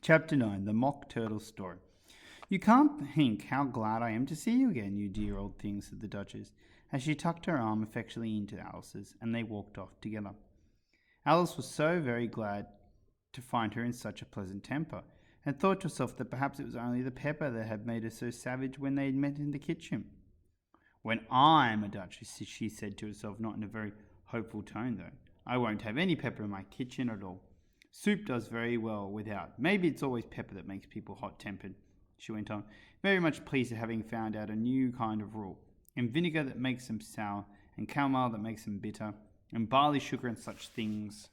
Chapter 9 The Mock Turtle Story. "You can't think how glad I am to see you again, you dear old thing," said the Duchess, as she tucked her arm affectionately into Alice's, and they walked off together. Alice was so very glad to find her in such a pleasant temper, and thought to herself that perhaps it was only the pepper that had made her so savage when they had met in the kitchen. "When I'm a Duchess," she said to herself, not in a very hopeful tone though, "I won't have any pepper in my kitchen at all. Soup does very well without. Maybe it's always pepper that makes people hot-tempered," she went on, very much pleased at having found out a new kind of rule, and vinegar that makes them sour, and caramel that makes them bitter, and barley sugar and such things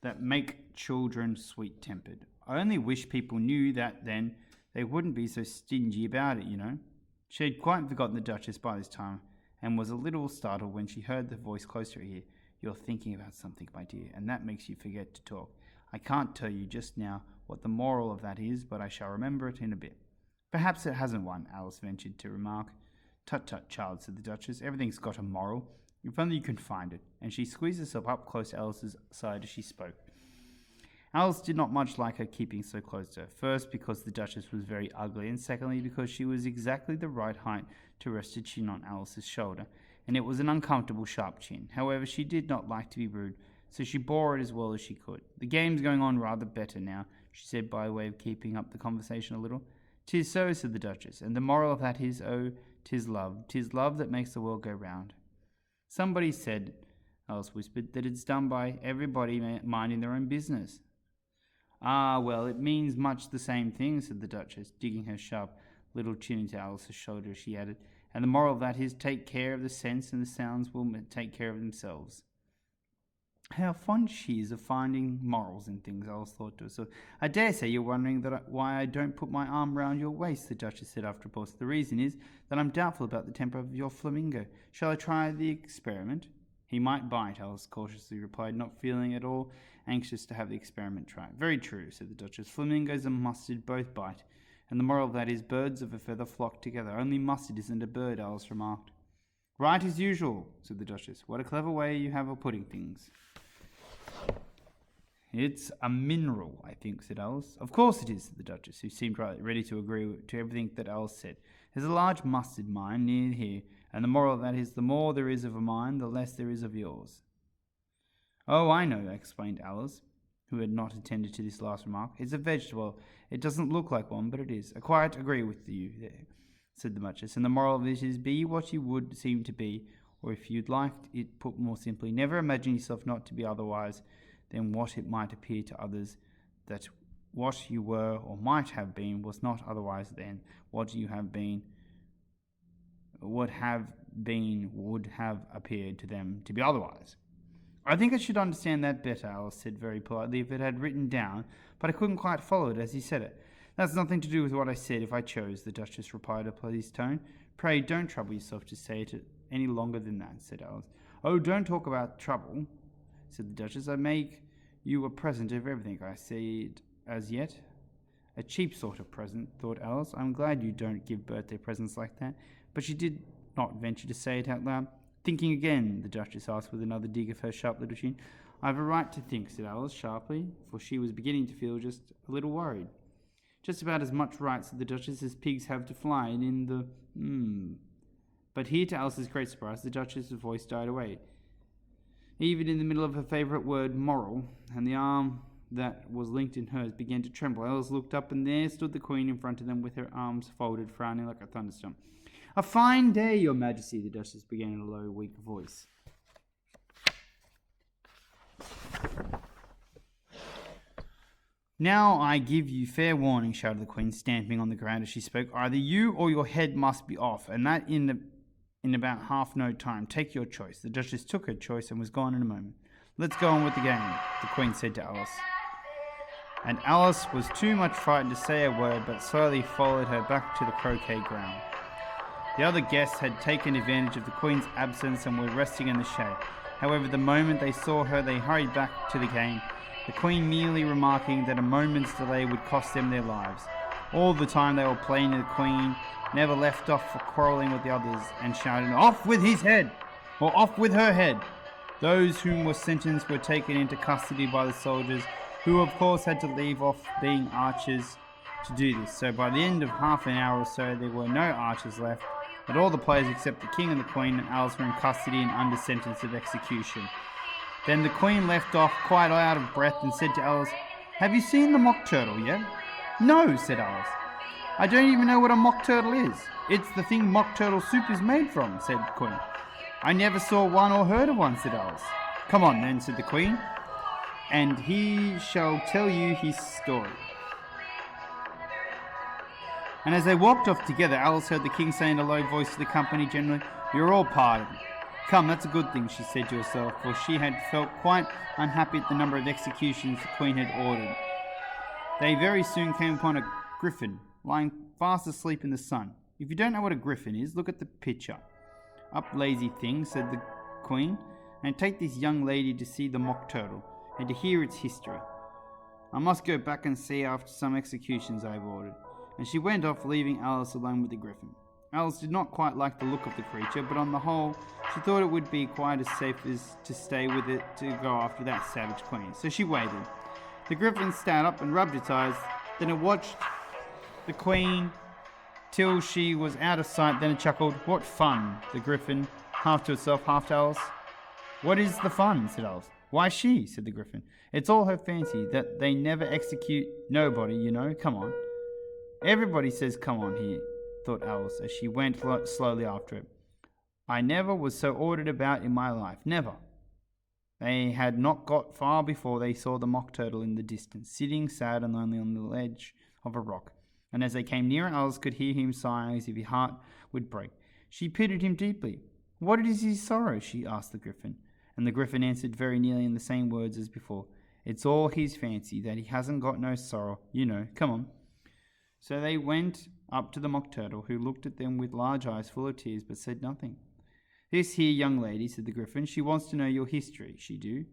that make children sweet-tempered. "I only wish people knew that, then they wouldn't be so stingy about it, you know." She had quite forgotten the Duchess by this time, and was a little startled when she heard the voice close to her ear. "You're thinking about something, my dear, and that makes you forget to talk. I can't tell you just now what the moral of that is, but I shall remember it in a bit." "Perhaps it hasn't one," Alice ventured to remark. "Tut, tut, child," said the Duchess. "Everything's got a moral, if only you can find it," and she squeezed herself up close to Alice's side as she spoke. Alice did not much like her keeping so close to her, first because the Duchess was very ugly, and secondly because she was exactly the right height to rest her chin on Alice's shoulder, and it was an uncomfortable sharp chin. However, she did not like to be rude, so she bore it as well as she could. "The game's going on rather better now," she said by way of keeping up the conversation a little. "'Tis so," said the Duchess, "and the moral of that is, oh, 'tis love that makes the world go round." "Somebody said," Alice whispered, "that it's done by everybody minding their own business." "Ah, well, it means much the same thing," said the Duchess, digging her sharp little chin into Alice's shoulder as she added, "and the moral of that is, take care of the sense and the sounds will take care of themselves." How fond she is of finding morals in things, Alice thought to herself. "I dare say you're wondering why I don't put my arm round your waist," the Duchess said after a pause. "The reason is that I'm doubtful about the temper of your flamingo. Shall I try the experiment?" "He might bite," Alice cautiously replied, not feeling at all anxious to have the experiment tried. "Very true," said the Duchess. "Flamingos and mustard both bite, and the moral of that is, birds of a feather flock together. Only mustard isn't a bird," Alice remarked. "Right as usual," said the Duchess. "What a clever way you have of putting things." "It's a mineral, I think," said Alice. "Of course it is," said the Duchess, who seemed ready to agree to everything that Alice said. "There's a large mustard mine near here, and the moral of that is, the more there is of a mine, the less there is of yours." "Oh, I know," explained Alice, who had not attended to this last remark. "It's a vegetable. It doesn't look like one, but it is." "I quite agree with you there," said the Duchess, "and the moral of it is, be what you would seem to be, or if you'd like it put more simply, never imagine yourself not to be otherwise than what it might appear to others, that what you were or might have been was not otherwise than what you have been would have appeared to them to be otherwise." "I think I should understand that better," Alice said very politely, "if it had written down, but I couldn't quite follow it as he said it." "That's nothing to do with what I said if I chose," the Duchess replied in a pleased tone. "Pray don't trouble yourself to say it any longer than that," said Alice. "Oh, don't talk about trouble," said the Duchess. "I make you a present of everything I said as yet." "A cheap sort of present," thought Alice. "I'm glad you don't give birthday presents like that." But she did not venture to say it out loud. "Thinking again?" the Duchess asked with another dig of her sharp little chin. "I've a right to think," said Alice sharply, for she was beginning to feel just a little worried. "Just about as much right," said the Duchess, "as pigs have to fly in the But here, to Alice's great surprise, the Duchess's voice died away, even in the middle of her favourite word, moral, and the arm that was linked in hers began to tremble. Alice looked up, and there stood the Queen in front of them with her arms folded, frowning like a thunderstorm. "A fine day, Your Majesty," the Duchess began in a low, weak voice. "Now I give you fair warning," shouted the Queen, stamping on the ground as she spoke. "Either you or your head must be off, and that in about half no time. Take your choice." The Duchess took her choice and was gone in a moment. "Let's go on with the game," the Queen said to Alice. And Alice was too much frightened to say a word, but slowly followed her back to the croquet ground. The other guests had taken advantage of the Queen's absence and were resting in the shade. However, the moment they saw her, they hurried back to the game, the Queen merely remarking that a moment's delay would cost them their lives. All the time they were playing, the Queen never left off for quarrelling with the others and shouted, "Off with his head!" or "Off with her head!" Those whom were sentenced were taken into custody by the soldiers, who of course had to leave off being archers to do this. So by the end of half an hour or so, there were no archers left, but all the players except the king and the queen and Alice were in custody and under sentence of execution. Then the queen left off, quite out of breath, and said to Alice, "Have you seen the mock turtle yet?" "No," said Alice. "I don't even know what a mock turtle is." "It's the thing mock turtle soup is made from," said the queen. "I never saw one or heard of one," said Alice. "Come on then," said the queen, "and he shall tell you his story." And as they walked off together, Alice heard the king say in a low voice to the company generally, "You're all pardoned." "Come, that's a good thing," she said to herself, for she had felt quite unhappy at the number of executions the queen had ordered. They very soon came upon a griffin, lying fast asleep in the sun. If you don't know what a griffin is, look at the picture. "Up, lazy thing," said the queen, "and take this young lady to see the mock turtle, and to hear its history. I must go back and see after some executions I have ordered." And she went off, leaving Alice alone with the griffin. Alice did not quite like the look of the creature, but on the whole, she thought it would be quite as safe as to stay with it to go after that savage queen. So she waited. The griffin sat up and rubbed its eyes. Then it watched the queen till she was out of sight. Then it chuckled. "What fun!" The griffin, half to itself, half to Alice. "What is the fun?" said Alice. "Why, she," said the griffin. "It's all her fancy that they never execute nobody, you know. Come on." "Everybody says come on here," thought Alice as she went slowly after it. "I never was so ordered about in my life, never." They had not got far before they saw the mock turtle in the distance, sitting sad and lonely on the ledge of a rock. And as they came nearer, Alice could hear him sighing as if his heart would break. She pitied him deeply. "What is his sorrow?" she asked the griffin. And the griffin answered very nearly in the same words as before. "It's all his fancy, that he hasn't got no sorrow, you know. Come on." So they went up to the mock turtle, who looked at them with large eyes full of tears, but said nothing. "This here young lady," said the griffin, "she wants to know your history, she do."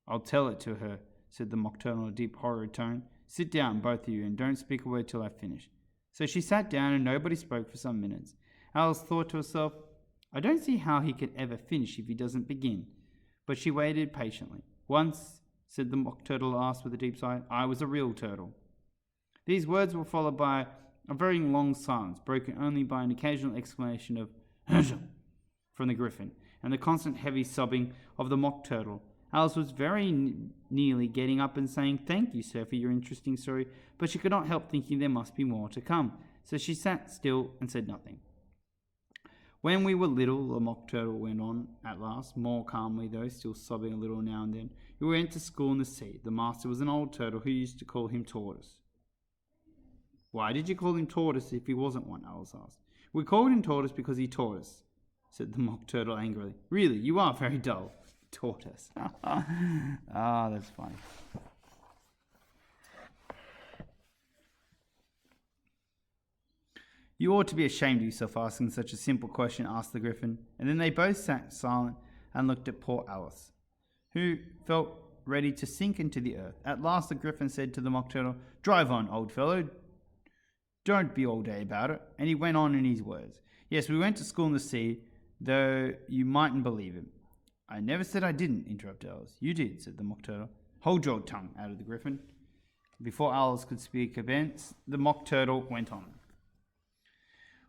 "I'll tell it to her," said the mock turtle in a deep horrid tone. "Sit down, both of you, and don't speak a word till I've finished." So she sat down, and nobody spoke for some minutes. Alice thought to herself, "I don't see how he can ever finish if he doesn't begin." But she waited patiently. "Once," said the mock turtle last with a deep sigh, "I was a real turtle." These words were followed by a very long silence, broken only by an occasional exclamation of "Huzza!" from the griffin, and the constant heavy sobbing of the mock turtle. Alice was very nearly getting up and saying, "Thank you, sir, for your interesting story," but she could not help thinking there must be more to come, so she sat still and said nothing. "When we were little," the mock turtle went on at last, more calmly though, still sobbing a little now and then, "we went to school in the sea. The master was an old turtle who used to call him Tortoise." "Why did you call him Tortoise if he wasn't one?" Alice asked. "We called him Tortoise because he taught us," said the mock turtle angrily. "Really, you are very dull." Tortoise. That's funny. "You ought to be ashamed of yourself asking such a simple question," asked the griffin. And then they both sat silent and looked at poor Alice, who felt ready to sink into the earth. At last the griffin said to the mock turtle, "Drive on, old fellow. Don't be all day about it." And he went on in his words. "Yes, we went to school in the sea, though you mightn't believe it." "I never said I didn't," interrupted Alice. "You did," said the mock turtle. "Hold your tongue," added the griffin. Before Alice could speak again, the mock turtle went on.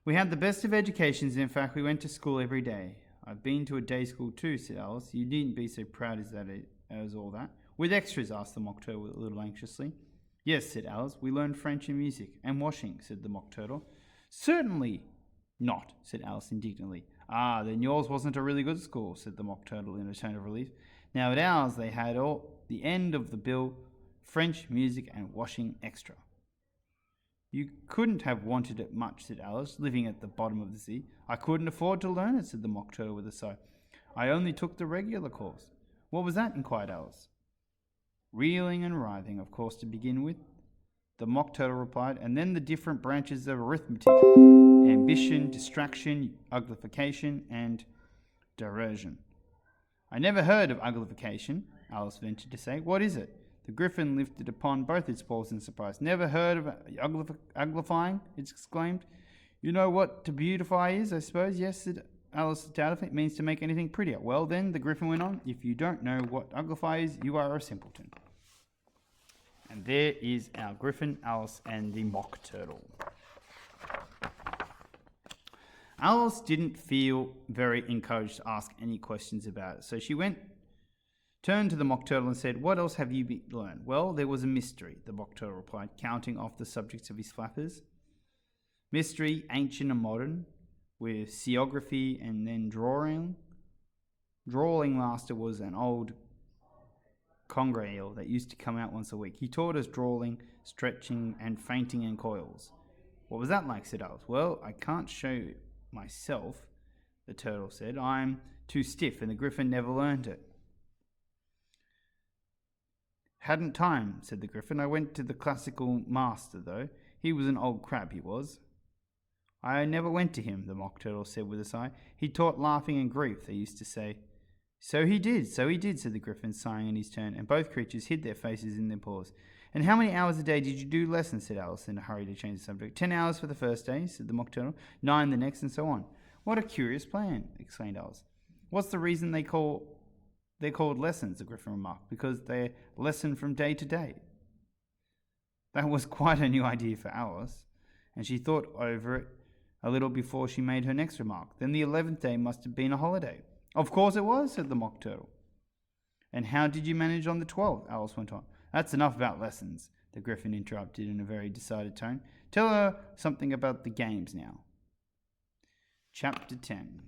"We had the best of educations. In fact, we went to school every day." "I've been to a day school too," said Alice. "You needn't be so proud as all that." "With extras?" asked the mock turtle a little anxiously. "Yes," said Alice. "We learned French and music, and washing," said the mock turtle. "Certainly not," said Alice indignantly. "Ah, then yours wasn't a really good school," said the mock turtle in a tone of relief. "Now at ours they had all the end of the bill, French, music, and washing extra." "You couldn't have wanted it much," said Alice, "living at the bottom of the sea." "I couldn't afford to learn it," said the mock turtle with a sigh. "I only took the regular course." "What was that?" inquired Alice. "Reeling and writhing, of course, to begin with," the mock turtle replied, "and then the different branches of arithmetic: ambition, distraction, uglification, and derision." "I never heard of uglification," Alice ventured to say. "What is it?" The griffin lifted upon both its paws in surprise. "Never heard of uglifying?" it exclaimed. "You know what to beautify is, I suppose?" "Yes," said Alice doubted if it means to make anything prettier. Well then, the Gryphon went on, if you don't know what uglify is, you are a simpleton. And there is our Gryphon, Alice, and the Mock Turtle. Alice didn't feel very encouraged to ask any questions about it, so she turned to the Mock Turtle and said, what else have you learned? Well, there was a mystery, the Mock Turtle replied, counting off the subjects of his flappers. Mystery, ancient and modern, with seography and then drawing. Drawing master was an old conger eel that used to come out once a week. He taught us drawing, stretching, and fainting in coils. What was that like? Said Alice. Well, I can't show you myself, the turtle said. I'm too stiff, and the Gryphon never learned it. Hadn't time, said the Gryphon. I went to the classical master, though. He was an old crab, he was. I never went to him, the Mock Turtle said with a sigh. He taught laughing and grief, they used to say. So he did, said the Gryphon, sighing in his turn, and both creatures hid their faces in their paws. And how many hours a day did you do lessons, said Alice, in a hurry to change the subject. 10 hours for the first day, said the Mock Turtle, 9 the next, and so on. What a curious plan, exclaimed Alice. What's the reason they're called lessons, the Gryphon remarked, because they're lesson from day to day. That was quite a new idea for Alice, and she thought over it a little before she made her next remark. Then the 11th day must have been a holiday. Of course it was, said the Mock Turtle. And how did you manage on the 12th? Alice went on. That's enough about lessons, the Gryphon interrupted in a very decided tone. Tell her something about the games now. Chapter 10.